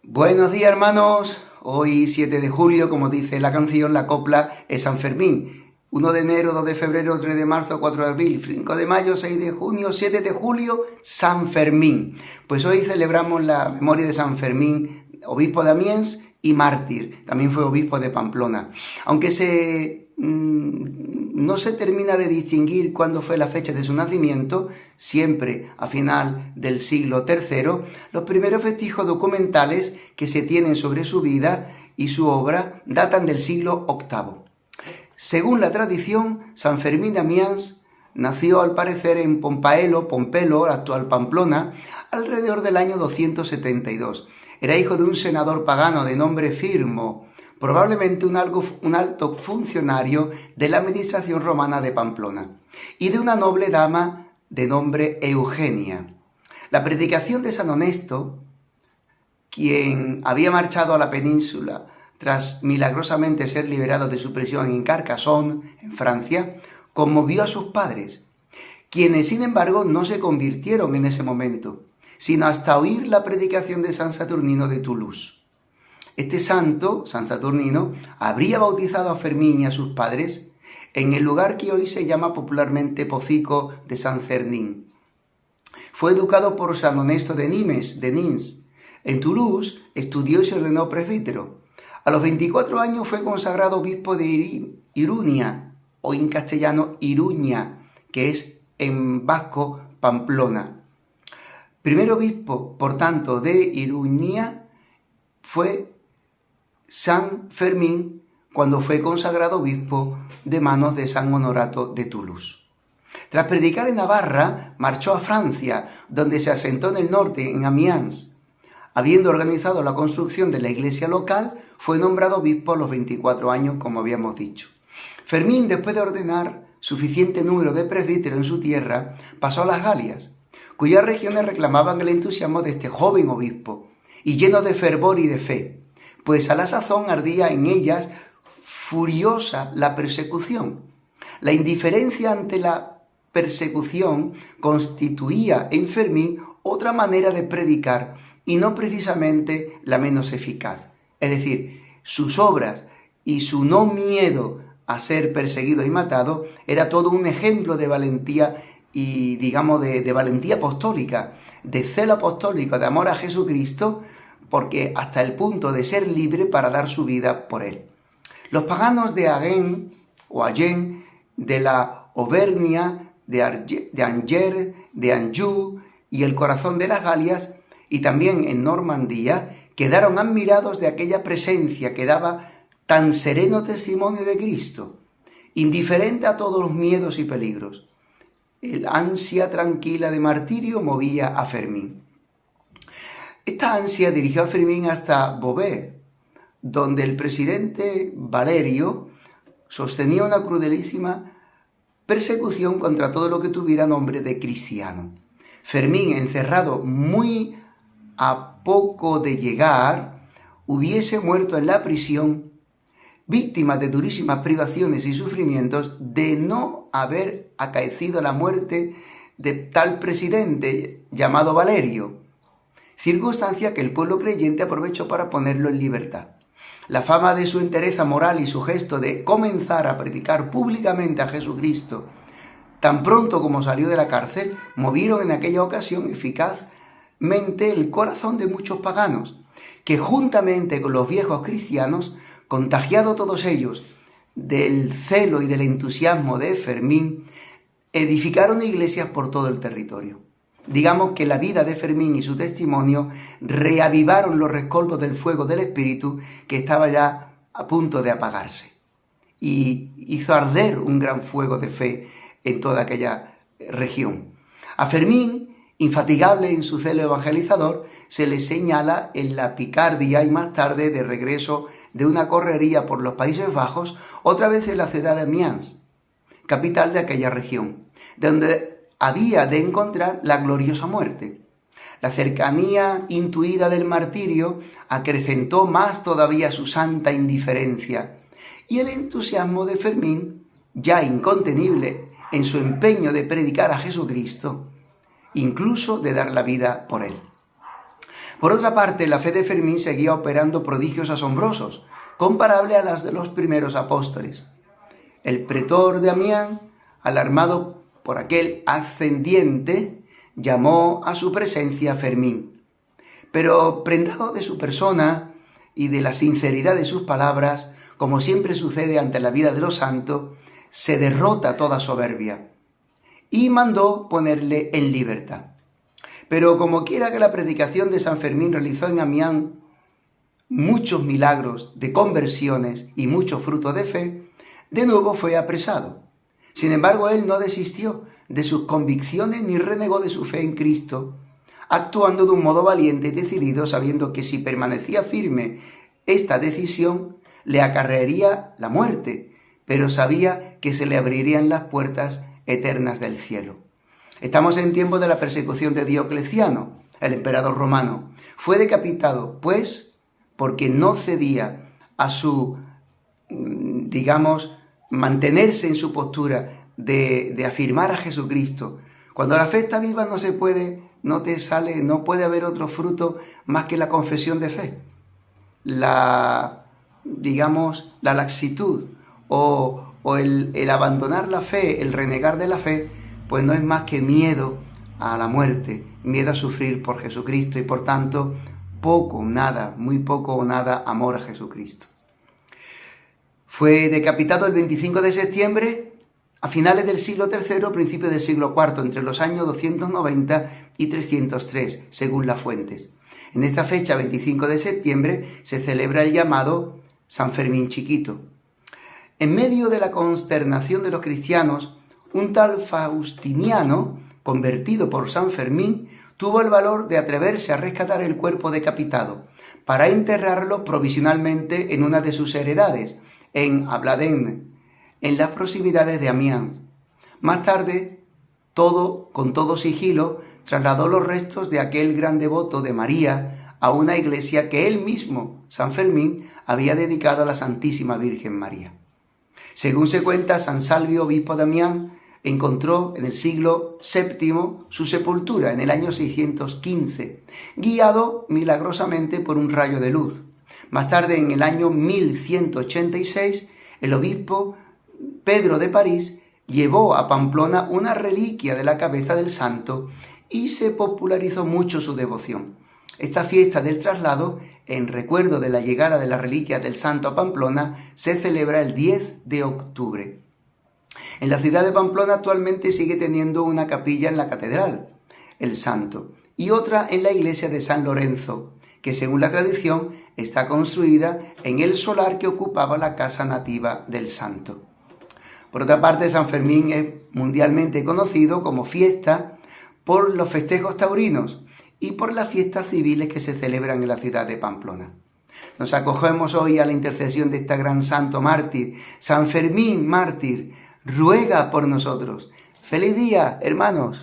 Buenos días, hermanos. Hoy 7 de julio, como dice la canción, la copla es San Fermín. 1 de enero, 2 de febrero, 3 de marzo, 4 de abril, 5 de mayo, 6 de junio, 7 de julio, San Fermín. Pues hoy celebramos la memoria de San Fermín, obispo de Amiens y mártir. También fue obispo de Pamplona. Aunque no se termina de distinguir cuándo fue la fecha de su nacimiento, siempre a final del siglo III, los primeros vestigios documentales que se tienen sobre su vida y su obra datan del siglo VIII. Según la tradición, San Fermín de Amiens nació al parecer en Pompelo, la actual Pamplona, alrededor del año 272. Era hijo de un senador pagano de nombre Firmo, probablemente un alto funcionario de la administración romana de Pamplona, y de una noble dama de nombre Eugenia. La predicación de San Honesto, quien había marchado a la península tras milagrosamente ser liberado de su prisión en Carcassonne, en Francia, conmovió a sus padres, quienes sin embargo no se convirtieron en ese momento, sino hasta oír la predicación de San Saturnino de Toulouse. Este santo, San Saturnino, habría bautizado a Fermín y a sus padres en el lugar que hoy se llama popularmente Pocico de San Fermín. Fue educado por San Honesto de Nimes. En Toulouse estudió y se ordenó presbítero. A los 24 años fue consagrado obispo de Iruña, o en castellano Iruña, que es en vasco Pamplona. Primer obispo, por tanto, de Iruña fue San Fermín cuando fue consagrado obispo de manos de San Honorato de Toulouse. Tras predicar en Navarra, marchó a Francia, donde se asentó en el norte, en Amiens. Habiendo organizado la construcción de la iglesia local, fue nombrado obispo a los 24 años, como habíamos dicho. Fermín, después de ordenar suficiente número de presbíteros en su tierra, pasó a las Galias, cuyas regiones reclamaban el entusiasmo de este joven obispo, y lleno de fervor y de fe, pues a la sazón ardía en ellas furiosa la persecución. La indiferencia ante la persecución constituía en Fermín otra manera de predicar y no precisamente la menos eficaz. Es decir, sus obras y su no miedo a ser perseguido y matado era todo un ejemplo de valentía y, digamos, de valentía apostólica, de celo apostólico, de amor a Jesucristo, porque hasta el punto de ser libre para dar su vida por él. Los paganos de Agen o Agen, de la Auvernia, de Angers, de Anjou y el corazón de las Galias, y también en Normandía, quedaron admirados de aquella presencia que daba tan sereno testimonio de Cristo, indiferente a todos los miedos y peligros. El ansia tranquila de martirio movía a Fermín. Esta ansia dirigió a Fermín hasta Beauvais, donde el presidente Valerio sostenía una crudelísima persecución contra todo lo que tuviera nombre de cristiano. Fermín, encerrado muy a poco de llegar, hubiese muerto en la prisión, víctima de durísimas privaciones y sufrimientos, de no haber acaecido la muerte de tal presidente llamado Valerio, circunstancia que el pueblo creyente aprovechó para ponerlo en libertad. La fama de su entereza moral y su gesto de comenzar a predicar públicamente a Jesucristo, tan pronto como salió de la cárcel, movieron en aquella ocasión eficazmente el corazón de muchos paganos, que juntamente con los viejos cristianos, contagiados todos ellos del celo y del entusiasmo de Fermín, edificaron iglesias por todo el territorio. Digamos que la vida de Fermín y su testimonio reavivaron los rescoldos del fuego del espíritu que estaba ya a punto de apagarse, y hizo arder un gran fuego de fe en toda aquella región. A Fermín, infatigable en su celo evangelizador, se le señala en la Picardia y más tarde de regreso de una correría por los Países Bajos, otra vez en la ciudad de Amiens, capital de aquella región, donde había de encontrar la gloriosa muerte. La cercanía intuida del martirio acrecentó más todavía su santa indiferencia, y el entusiasmo de Fermín, ya incontenible en su empeño de predicar a Jesucristo, incluso de dar la vida por él. Por otra parte, la fe de Fermín seguía operando prodigios asombrosos, comparables a las de los primeros apóstoles. El pretor de Amiens, alarmado por aquel ascendiente, llamó a su presencia a Fermín. Pero prendado de su persona y de la sinceridad de sus palabras, como siempre sucede ante la vida de los santos, se derrota toda soberbia y mandó ponerle en libertad. Pero como quiera que la predicación de San Fermín realizó en Amiens muchos milagros de conversiones y muchos frutos de fe, de nuevo fue apresado. Sin embargo, él no desistió de sus convicciones ni renegó de su fe en Cristo, actuando de un modo valiente y decidido, sabiendo que si permanecía firme esta decisión, le acarrearía la muerte, pero sabía que se le abrirían las puertas eternas del cielo. Estamos en tiempo de la persecución de Diocleciano, el emperador romano. Fue decapitado, pues, porque no cedía a su, mantenerse en su postura de afirmar a Jesucristo. Cuando la fe está viva no puede haber otro fruto más que la confesión de fe. La laxitud o el abandonar la fe, el renegar de la fe, pues no es más que miedo a la muerte, miedo a sufrir por Jesucristo y por tanto muy poco o nada amor a Jesucristo. Fue decapitado el 25 de septiembre a finales del siglo III, principios del siglo IV, entre los años 290 y 303, según las fuentes. En esta fecha, 25 de septiembre, se celebra el llamado San Fermín Chiquito. En medio de la consternación de los cristianos, un tal Faustiniano, convertido por San Fermín, tuvo el valor de atreverse a rescatar el cuerpo decapitado para enterrarlo provisionalmente en una de sus heredades, en Abladen, en las proximidades de Amiens. Más tarde, con todo sigilo, trasladó los restos de aquel gran devoto de María a una iglesia que él mismo, San Fermín, había dedicado a la Santísima Virgen María. Según se cuenta, San Salvio, obispo de Amiens, encontró en el siglo VII su sepultura en el año 615, guiado milagrosamente por un rayo de luz. Más tarde, en el año 1186, el obispo Pedro de París llevó a Pamplona una reliquia de la cabeza del santo y se popularizó mucho su devoción. Esta fiesta del traslado, en recuerdo de la llegada de la reliquia del santo a Pamplona, se celebra el 10 de octubre. En la ciudad de Pamplona actualmente sigue teniendo una capilla en la catedral, el santo, y otra en la iglesia de San Lorenzo, que según la tradición está construida en el solar que ocupaba la casa nativa del santo. Por otra parte, San Fermín es mundialmente conocido como fiesta por los festejos taurinos y por las fiestas civiles que se celebran en la ciudad de Pamplona. Nos acogemos hoy a la intercesión de este gran santo mártir, San Fermín mártir, ruega por nosotros. ¡Feliz día, hermanos!